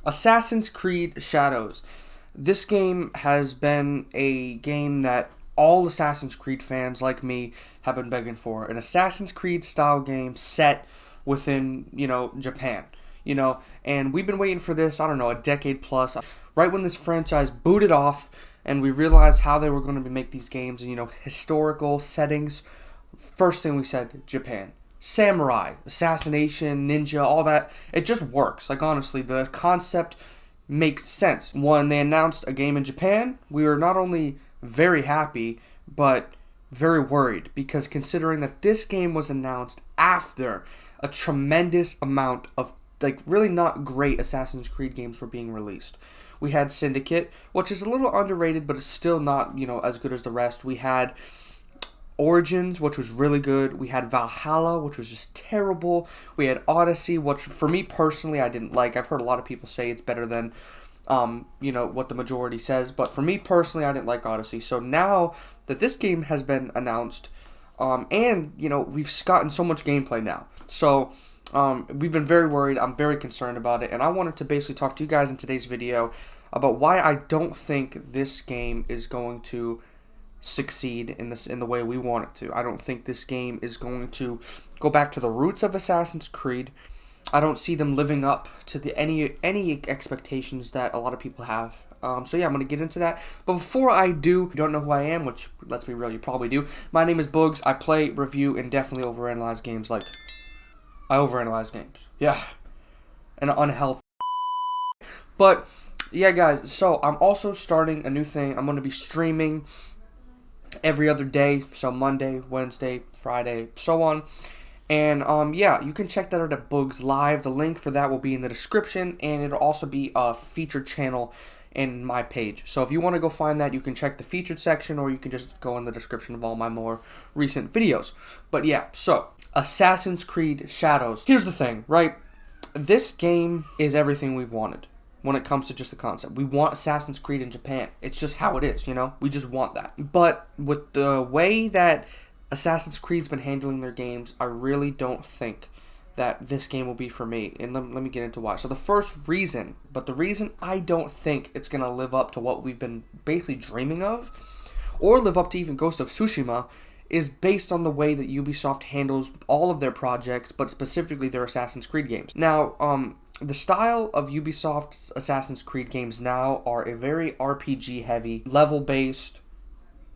Assassin's Creed Shadows. This game has been a game that all Assassin's Creed fans like me have been begging for. An Assassin's Creed style game set within, Japan. And we've been waiting for this, I don't know, a decade plus. Right when this franchise booted off and we realized how they were going to make these games in, historical settings, first thing we said, Japan. Samurai, assassination, ninja, all that, it just works. Like, honestly, the concept makes sense. When they announced a game in Japan, we were not only very happy, but very worried, because considering that this game was announced after a tremendous amount of, really not great Assassin's Creed games were being released. We had Syndicate, which is a little underrated, but it's still not, as good as the rest. We had Origins, which was really good. We had Valhalla, which was just terrible. We had Odyssey, which for me personally I didn't like. I've heard a lot of people say it's better than what the majority says, but for me personally I didn't like Odyssey. So now that this game has been announced, and we've gotten so much gameplay now, so we've been very worried. I'm very concerned about it, and I wanted to basically talk to you guys in today's video about why I don't think this game is going to succeed in the way we want it to. I don't think this game is going to go back to the roots of Assassin's Creed. I don't see them living up to any expectations that a lot of people have. So yeah, I'm going to get into that. But before I do, you don't know who I am, which, let's be real, you probably do. My name is Boogs. I play, review, and definitely overanalyze games. I overanalyze games. Yeah. And unhealthy. But yeah, guys, so I'm also starting a new thing. I'm going to be streaming every other day, so Monday, Wednesday, Friday, so on. And yeah, you can check that out at Boogs Live. The link for that will be in the description, and it'll also be a featured channel in my page. So if you want to go find that, you can check the featured section, or you can just go in the description of all my more recent videos. But yeah, so Assassin's Creed Shadows. Here's the thing, right? This game is everything we've wanted when it comes to just the concept. We want Assassin's Creed in Japan. It's just how it is, We just want that. But with the way that Assassin's Creed's been handling their games, I really don't think that this game will be for me. And let me get into why. So the reason I don't think it's going to live up to what we've been basically dreaming of, or live up to even Ghost of Tsushima, is based on the way that Ubisoft handles all of their projects, but specifically their Assassin's Creed games. Now, the style of Ubisoft's Assassin's Creed games now are a very RPG-heavy, level-based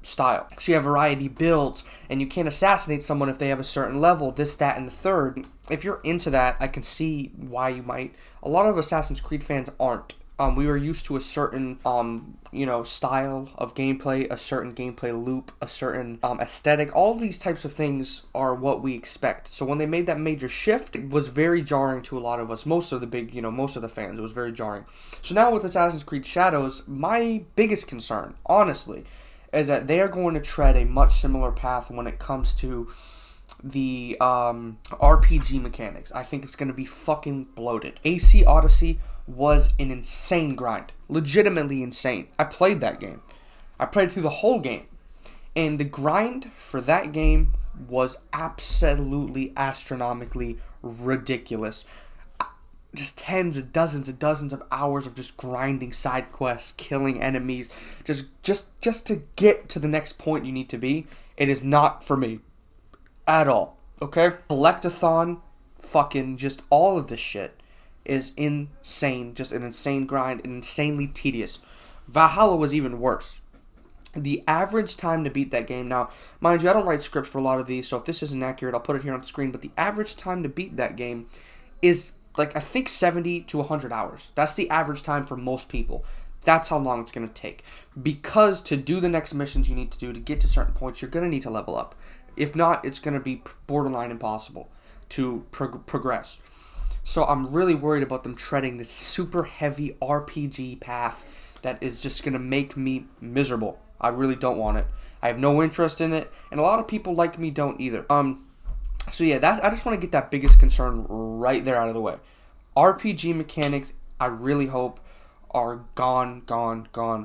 style. So you have variety builds, and you can't assassinate someone if they have a certain level, this, that, and the third. If you're into that, I can see why you might. A lot of Assassin's Creed fans aren't. We were used to a certain, style of gameplay, a certain gameplay loop, a certain aesthetic. All of these types of things are what we expect. So when they made that major shift, it was very jarring to a lot of us. Most of the fans, it was very jarring. So now with Assassin's Creed Shadows, my biggest concern, honestly, is that they are going to tread a much similar path when it comes to the RPG mechanics. I think it's going to be fucking bloated. AC Odyssey was an insane grind. Legitimately insane. I played that game. I played through the whole game. And the grind for that game was absolutely astronomically ridiculous. Just tens and dozens of hours of just grinding side quests, killing enemies, just to get to the next point you need to be. It is not for me at all. Okay? Collectathon, fucking just all of this shit is insane. Just an insane grind and insanely tedious. Valhalla was even worse. The average time to beat that game, now, mind you, I don't write scripts for a lot of these, so if this isn't accurate, I'll put it here on the screen, but the average time to beat that game is, I think 70 to 100 hours. That's the average time for most people. That's how long it's going to take. Because to do the next missions you need to do, to get to certain points, you're going to need to level up. If not, it's going to be borderline impossible to progress. So I'm really worried about them treading this super heavy RPG path that is just going to make me miserable. I really don't want it. I have no interest in it, and a lot of people like me don't either. So yeah, I just want to get that biggest concern right there out of the way. RPG mechanics, I really hope, are gone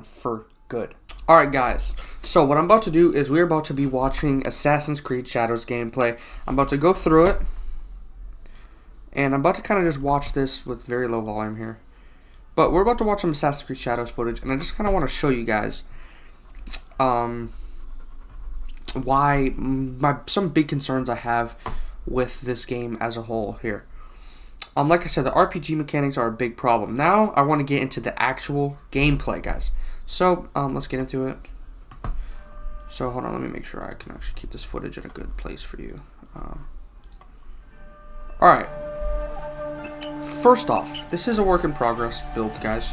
for good. Alright guys, so what I'm about to do is we're about to be watching Assassin's Creed Shadows gameplay. I'm about to go through it, and I'm about to kind of just watch this with very low volume here. But we're about to watch some Assassin's Creed Shadows footage, and I just kind of want to show you guys why some big concerns I have with this game as a whole here. Like I said, the RPG mechanics are a big problem. Now I want to get into the actual gameplay, guys. So let's get into it. So hold on, let me make sure I can actually keep this footage in a good place for you. Alright. First off, this is a work in progress build, guys.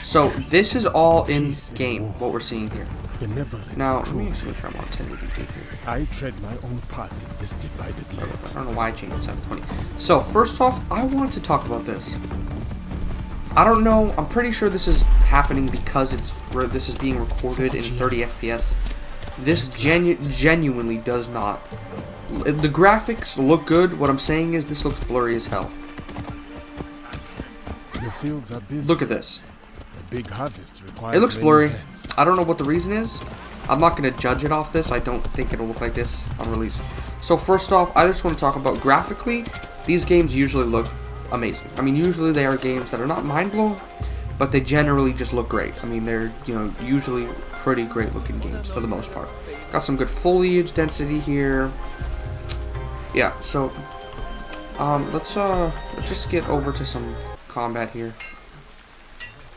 So this is all in game, what we're seeing here. Now, let me make sure I'm on 1080p here. I tread my own path in this divided land. I don't know why I changed it to 720. So first off, I wanted to talk about this. I don't know. I'm pretty sure this is happening because this is being recorded in 30 FPS. This genuinely does not. The graphics look good. What I'm saying is this looks blurry as hell. The fields are busy. Look at this. A big harvest requires It looks blurry. hands. I don't know what the reason is. I'm not going to judge it off this. I don't think it'll look like this on release. So first off, I just want to talk about graphically. These games usually look amazing. I mean, usually they are games that are not mind-blowing, but they generally just look great. I mean, they're, usually pretty great-looking games for the most part. Got some good foliage density here. Yeah, so let's just get over to some combat here.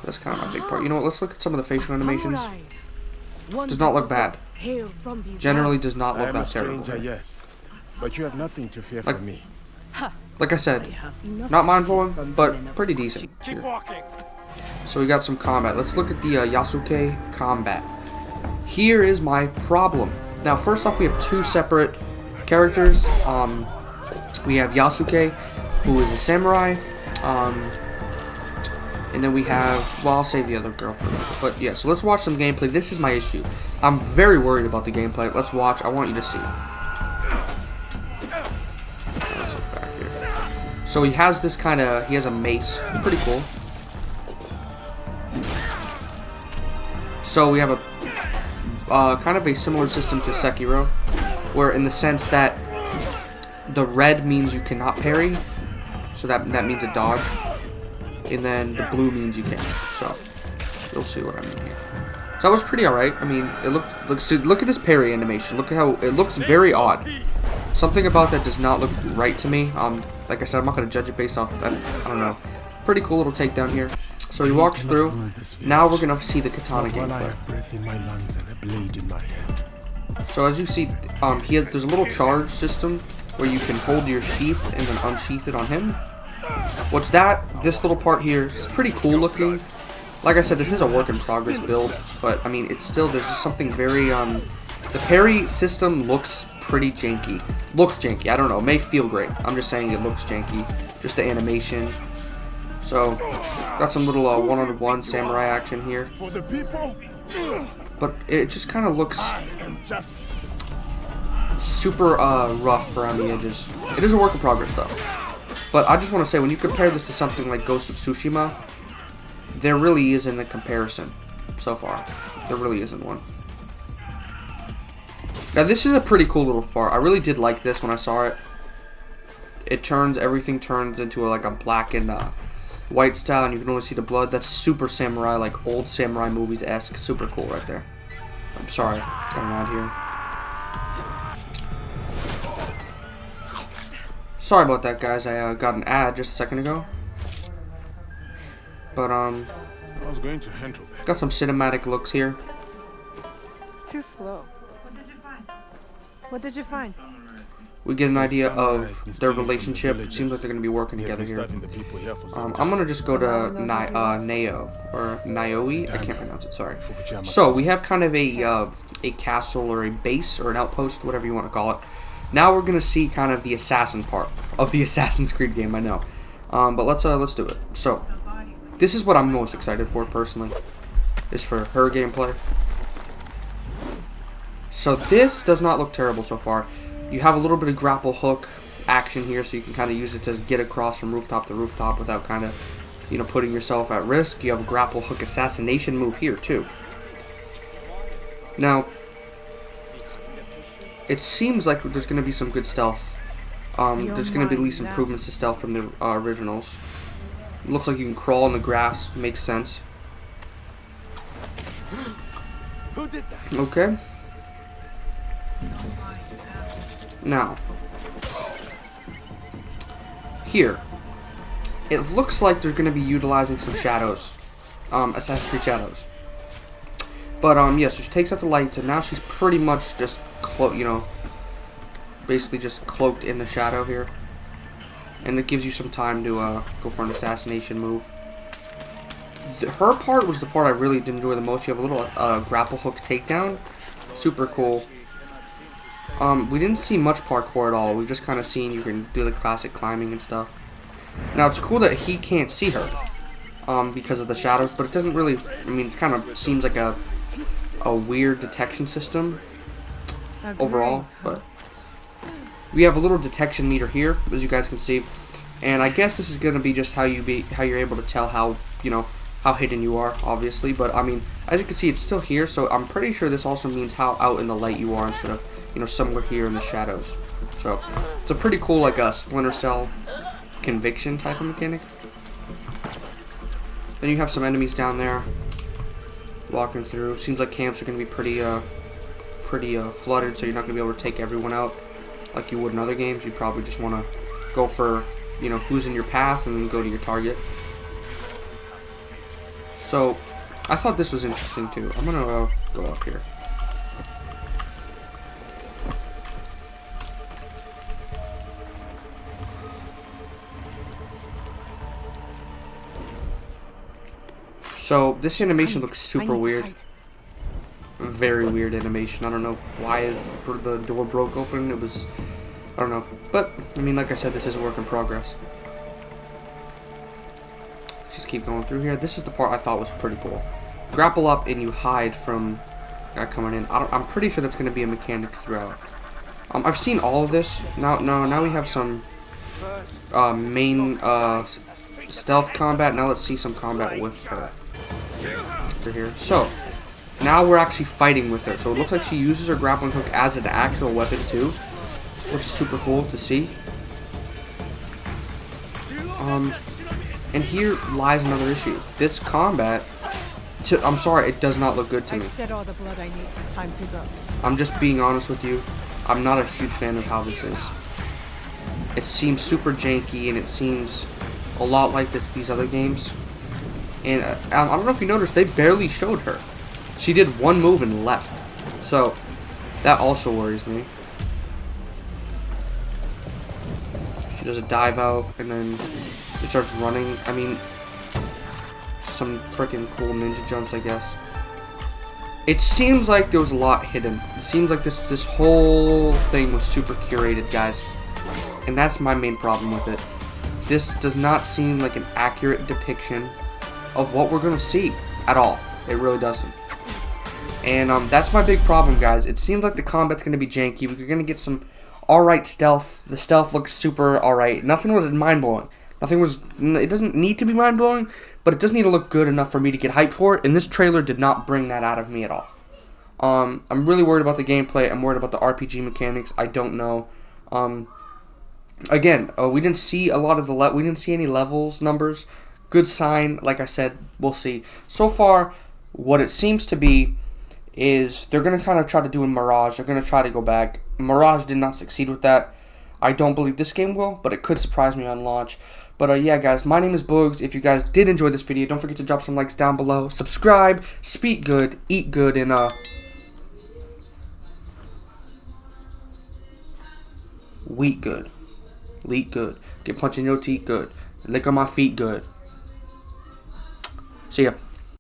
That's kind of my big part. You know what? Let's look at some of the facial animations. Does not look bad. Generally does not look that terrible. Stranger, yes, but you have nothing to fear from me. Like I said, not mind-blowing, but pretty decent. Keep walking. So we got some combat. Let's look at the Yasuke combat. Here is my problem. Now, first off, we have two separate characters. We have Yasuke, who is a samurai. And then we have, well, I'll save the other girl for later. But yeah, so let's watch some gameplay. This is my issue. I'm very worried about the gameplay. Let's watch. I want you to see. Let's look back here. So he has this kind of, he has a mace. Pretty cool. So we have a kind of a similar system to Sekiro, where in the sense that the red means you cannot parry, so that means a dodge, and then the blue means you can. So you'll see what I mean here. So that was pretty alright. I mean, it look at this parry animation. Look at how it looks very odd. Something about that does not look right to me. Like I said, I'm not gonna judge it based off that. I don't know. Pretty cool little takedown here. So he walks through. Now we're gonna see the katana gameplay. So as you see, there's a little charge system where you can hold your sheath and then unsheath it on him. This little part here is pretty cool looking. Like I said, this is a work in progress build, but I mean, it's still, there's just something very, the parry system looks pretty janky. Looks janky, I don't know, it may feel great. I'm just saying it looks janky. Just the animation. So, got some little one-on-one samurai action here. But it just kind of looks super rough around the edges. It is a work in progress though. But I just want to say, when you compare this to something like Ghost of Tsushima, there really isn't a comparison so far. There really isn't one. Now this is a pretty cool little part. I really did like this when I saw it. Everything turns into like a black and white style, and you can only see the blood. That's super samurai, like old samurai movies-esque. Super cool right there. I'm sorry, got an ad here. Sorry about that, guys. I got an ad just a second ago. But I was going to handle that. Got some cinematic looks here. Too slow. What did you find? What did you find? We get an idea of their relationship. It seems like they're going to be working together here. I'm going to just go to Nao, or Naoi. I can't pronounce it, sorry. So, we have kind of a castle or a base or an outpost, whatever you want to call it. Now we're going to see kind of the assassin part of the Assassin's Creed game, I know. But let's do it. So, this is what I'm most excited for, personally. Is for her gameplay. So, this does not look terrible so far. You have a little bit of grapple hook action here, so you can kind of use it to get across from rooftop to rooftop without kind of, putting yourself at risk. You have a grapple hook assassination move here, too. Now, it seems like there's going to be some good stealth There's going to be at least improvements to stealth from the originals. Looks like you can crawl in the grass. Makes sense. Who did that? Okay. Now, here, it looks like they're going to be utilizing some shadows, Assassin's Creed shadows. But yeah, so she takes out the lights, and now she's pretty much just basically just cloaked in the shadow here, and it gives you some time to go for an assassination move. Her part was the part I really did enjoy the most. You have a little grapple hook takedown, super cool. We didn't see much parkour at all. We've just kind of seen you can do the classic climbing and stuff. Now it's cool that he can't see her because of the shadows, but it doesn't really. I mean, it kind of seems like a weird detection system overall, but we have a little detection meter here, as you guys can see, and I guess this is gonna be just how you're able to tell how hidden you are, obviously. But I mean, as you can see, it's still here, so I'm pretty sure this also means how out in the light you are instead of somewhere here in the shadows. So it's a pretty cool, like a Splinter Cell conviction type of mechanic. Then you have some enemies down there walking through. Seems like camps are going to be pretty flooded, so you're not going to be able to take everyone out like you would in other games. You probably just want to go for who's in your path and then go to your target. So I thought this was interesting too. I'm gonna go up here. So this animation looks super weird. Very weird animation. I don't know why the door broke open. It was, I don't know. But I mean, like I said, this is a work in progress. Let's just keep going through here. This is the part I thought was pretty cool. Grapple up and you hide from guy coming in. I'm pretty sure that's going to be a mechanic throughout. I've seen all of this. Now we have some main stealth combat. Now let's see some combat with her. Over here. So now we're actually fighting with her. So it looks like she uses her grappling hook as an actual weapon too, which is super cool to see. And here lies another issue. This combat, I'm sorry, it does not look good to me. I'm just being honest with you. I'm not a huge fan of how this is. It seems super janky, and it seems a lot like these other games. And I don't know if you noticed, they barely showed her. She did one move and left. So that also worries me. She does a dive out and then she starts running. I mean, some freaking cool ninja jumps, I guess. It seems like there was a lot hidden. It seems like this whole thing was super curated, guys. And that's my main problem with it. This does not seem like an accurate depiction of what we're gonna see at all. It really doesn't. And that's my big problem, guys. It seems like the combat's gonna be janky. We're gonna get some alright stealth. The stealth looks super alright. Nothing was mind-blowing. It doesn't need to be mind-blowing, but it does need to look good enough for me to get hyped for it, and this trailer did not bring that out of me at all. I'm really worried about the gameplay. I'm worried about the RPG mechanics. I don't know. Again, we didn't see a lot of we didn't see any levels numbers. Good sign. Like I said, we'll see. So far, what it seems to be is they're going to kind of try to do in Mirage. They're going to try to go back. Mirage did not succeed with that. I don't believe this game will, but it could surprise me on launch. But yeah, guys, my name is Boogs. If you guys did enjoy this video, don't forget to drop some likes down below. Subscribe, speak good, eat good, and wheat good. Leak good. Get punched in your teeth good. Lick on my feet good. See ya.